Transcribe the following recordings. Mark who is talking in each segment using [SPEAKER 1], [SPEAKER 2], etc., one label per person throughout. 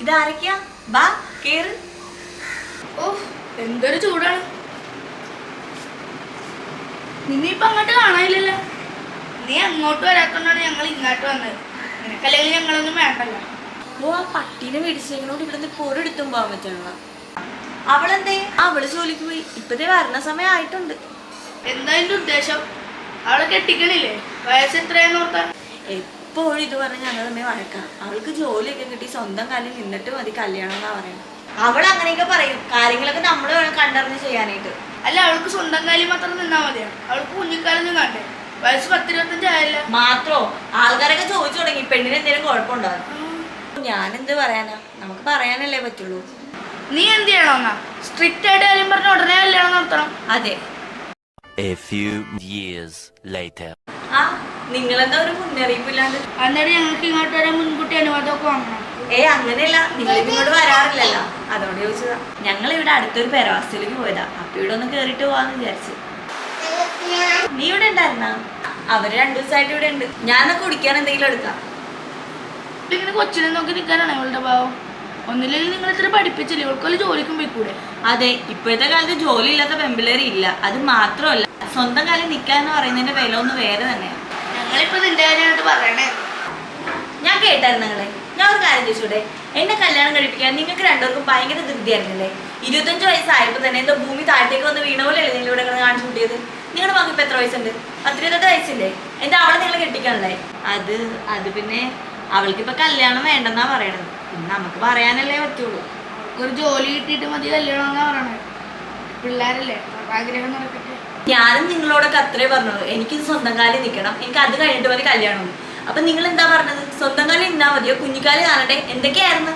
[SPEAKER 1] ഇതാരൊക്കെയാ? ബാ കേറ്.
[SPEAKER 2] ഓ എന്തൊരു ചൂടാണ്. നിന്നിപ്പോ അങ്ങോട്ട് കാണാനില്ലല്ലോ. നീ അങ്ങോട്ട് വരാത്തോണ്ടാണ് ഞങ്ങൾ ഇങ്ങോട്ട് വന്നത്. നിനക്കല്ലെങ്കിൽ ഞങ്ങളൊന്നും വേണ്ടല്ലോ.
[SPEAKER 1] ഓ ആ പട്ടീനെ മേടിച്ചേക്കണോണ്ട് ഇവിടുന്ന് പോരെടുത്തും പോകാൻ പറ്റണ. അവളെന്തേ? അവള് ജോലിക്ക് പോയി. ഇപ്പതേ വരണ സമയം ആയിട്ടുണ്ട്.
[SPEAKER 2] എന്താ എന്റെ ഉദ്ദേശം? അവളെ കെട്ടിക്കണില്ലേ? വയസ്സ് എത്രയെന്ന് ഓർത്താ?
[SPEAKER 1] എപ്പോഴും ഇത് പറഞ്ഞ് ഞങ്ങൾ തമ്മിൽ വഴക്കാം. അവൾക്ക് ജോലിയൊക്കെ കിട്ടി സ്വന്തം കാലിൽ നിന്നിട്ട് മതി കല്യാണം എന്നാ പറയണത്. അവൾ അങ്ങനെയൊക്കെ പറയും. കാര്യങ്ങളൊക്കെ നമ്മൾ വേണം കണ്ടറിഞ്ഞ് ചെയ്യാനായിട്ട്.
[SPEAKER 2] അല്ല, അവൾക്ക് സ്വന്തം കാര്യം മാത്രം നിന്നാ മതിയാ? അവൾക്ക് കുഞ്ഞിക്കാലൊന്നും കണ്ടേ? വയസ്സ് 10-25 ആയല്ല.
[SPEAKER 1] മാത്രോ ആൾക്കാരൊക്കെ ചോദിച്ചു തുടങ്ങി പെണ്ണിന് എന്തെങ്കിലും കുഴപ്പമുണ്ടാകും. ഞാനെന്ത് പറയാനാ? നമുക്ക് പറയാനല്ലേ പറ്റുള്ളൂ.
[SPEAKER 2] നീ എന്ത് ചെയ്യണമെന്നാ? സ്ട്രിക്റ്റ് ആയിട്ട് കാര്യം പറഞ്ഞ ഉടനെ കല്യാണം നടത്തണം.
[SPEAKER 1] അതെ.
[SPEAKER 3] A few years later.
[SPEAKER 1] ആ നിങ്ങളെന്താ ഒരു മുന്നറിയിപ്പില്ലാണ്ട്?
[SPEAKER 2] അന്നേരം ഞങ്ങൾക്ക് ഇങ്ങോട്ട് വരാൻ മുൻകൂട്ടി അനുവാദമൊക്കെ വാങ്ങണം.
[SPEAKER 1] അങ്ങനെയല്ല, നിങ്ങൾ ഇങ്ങോട്ട് വരാറില്ലല്ലോ, അതുകൊണ്ട് ചോദിച്ചതാ. ഞങ്ങൾ ഇവിടെ അടുത്തൊരു പെരവാസത്തിലേക്ക് പോയതാ. അപ്പൊ ഇവിടെ ഒന്ന് കേറിട്ട് പോവാന്ന് വിചാരിച്ചു. നീ ഇവിടെ ഉണ്ടായിരുന്നാ? അവര് 2 ദിവസമായിട്ട് ഇവിടെ ഉണ്ട്. ഞാൻ കുടിക്കാൻ എന്തെങ്കിലും എടുക്കാം.
[SPEAKER 2] ഇങ്ങനെ കൊച്ചിനെ നോക്കി നിൽക്കാനാണ് ഇവളുടെ ഭാവം. ഒന്നില്ലെങ്കിൽ നിങ്ങൾ ഇത്ര പഠിപ്പിച്ചില്ലേ? ഇവൾക്കൊരു ജോലിക്കും പോയിക്കൂടെ?
[SPEAKER 1] അതെ, ഇപ്പോഴത്തെ കാലത്ത് ജോലി ഇല്ലാത്ത പെമ്പിള്ളേര് ഇല്ല. അത് മാത്രമല്ല, സ്വന്തം കാലിൽ നിൽക്കാന്ന് പറയുന്നതിന്റെ വില ഒന്ന് വേറെ തന്നെയാണ്.
[SPEAKER 2] ഞങ്ങളിപ്പോ നിന്റെ കാര്യമായിട്ട് പറയണേ.
[SPEAKER 1] ഞാൻ കേട്ടായിരുന്നു നിങ്ങളെ. ഞാൻ ഒരു കാര്യം ചോദിച്ചൂടെ? എന്നെ കല്യാണം കഴിപ്പിക്കാൻ നിങ്ങൾക്ക് രണ്ടുപേർക്കും ഭയങ്കര ധൃതിയായിരുന്നല്ലേ? 25 വയസ്സായപ്പോ തന്നെ എന്തോ ഭൂമി താഴത്തേക്ക് വന്ന് വീണ പോലെയല്ലേ നിങ്ങൾ ഇവിടെ കാണിച്ചു കൂട്ടിയത്? നിങ്ങളുടെ മകൾക്ക് ഇപ്പൊ എത്ര വയസ്സുണ്ട്? 18 വയസ്സില്ലേ? എന്താ അവളെ നിങ്ങൾ കെട്ടിക്കാനല്ലേ? അത് പിന്നെ അവൾക്കിപ്പൊ കല്യാണം വേണ്ടെന്നാ പറയണത്. പിന്നെ നമുക്ക് പറയാനല്ലേ പറ്റുള്ളൂ.
[SPEAKER 2] ഒരു ജോലി കിട്ടിയിട്ട് മതി കല്യാണം എന്നാ പറയണേ. പിള്ളേരല്ലേ, ആഗ്രഹം നടക്കട്ടെ.
[SPEAKER 1] ഞാനും നിങ്ങളോടൊക്കെ അത്രേ പറഞ്ഞുള്ളൂ. എനിക്കിത് സ്വന്തം കാലിൽ നിൽക്കണം, എനിക്ക് അത് കഴിഞ്ഞിട്ട് മതി കല്യാണം. അപ്പൊ നിങ്ങൾ എന്താ പറഞ്ഞത്? സ്വന്തം കാലിൽ നിന്നാ മതിയോ, കുഞ്ഞിക്കാലി കാണട്ടെ? എന്തൊക്കെയായിരുന്നു?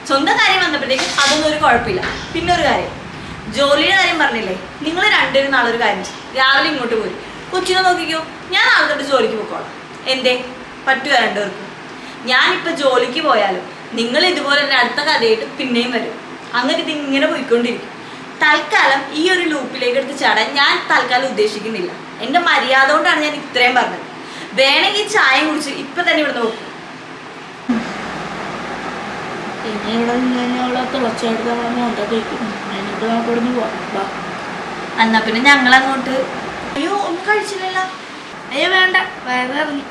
[SPEAKER 1] സ്വന്തം കാര്യം വന്നപ്പോഴത്തേക്കും അതൊന്നും ഒരു കുഴപ്പമില്ല. പിന്നെ ഒരു കാര്യം, ജോലിയുടെ കാര്യം പറഞ്ഞില്ലേ? നിങ്ങൾ രണ്ടുപേരും നാളെ ഒരു കാര്യം രാവിലെ ഇങ്ങോട്ട് പോയി കൊച്ചിനെ നോക്കിക്കോ. ഞാൻ നാളെ തൊട്ട് ജോലിക്ക് പോയിക്കോളാം. എന്തേ പറ്റുക രണ്ടുപേർക്കും? ഞാനിപ്പോ ജോലിക്ക് പോയാലും നിങ്ങൾ ഇതുപോലെ തന്നെ അടുത്ത കഥയായിട്ട് പിന്നെയും വരും. അങ്ങനെ ഇത് ഇങ്ങനെ പോയിക്കൊണ്ടിരിക്കും. തൽക്കാലം ഈ ഒരു ലൂപ്പിലേക്ക് എടുത്ത് ചാടാൻ ഞാൻ തൽക്കാലം ഉദ്ദേശിക്കുന്നില്ല. എൻ്റെ മര്യാദ കൊണ്ടാണ് ഞാൻ ഇത്രയും പറഞ്ഞത്. വേണമെങ്കിൽ ചായ കുടിച്ച് ഇപ്പൊ തന്നെ ഇവിടെ നോക്കും.
[SPEAKER 2] പിന്നെ ഇവിടെ നിന്ന് തിളച്ചെടുത്ത് അതിനിപ്പോ നമുക്ക് ഇവിടെ നിന്ന് പോവാം.
[SPEAKER 1] എന്നാ പിന്നെ ഞങ്ങൾ അങ്ങോട്ട്. അയ്യോ ഒന്നും കഴിച്ചില്ലല്ലോ.
[SPEAKER 2] അയ്യോ വേണ്ട, വയറിറങ്ങി.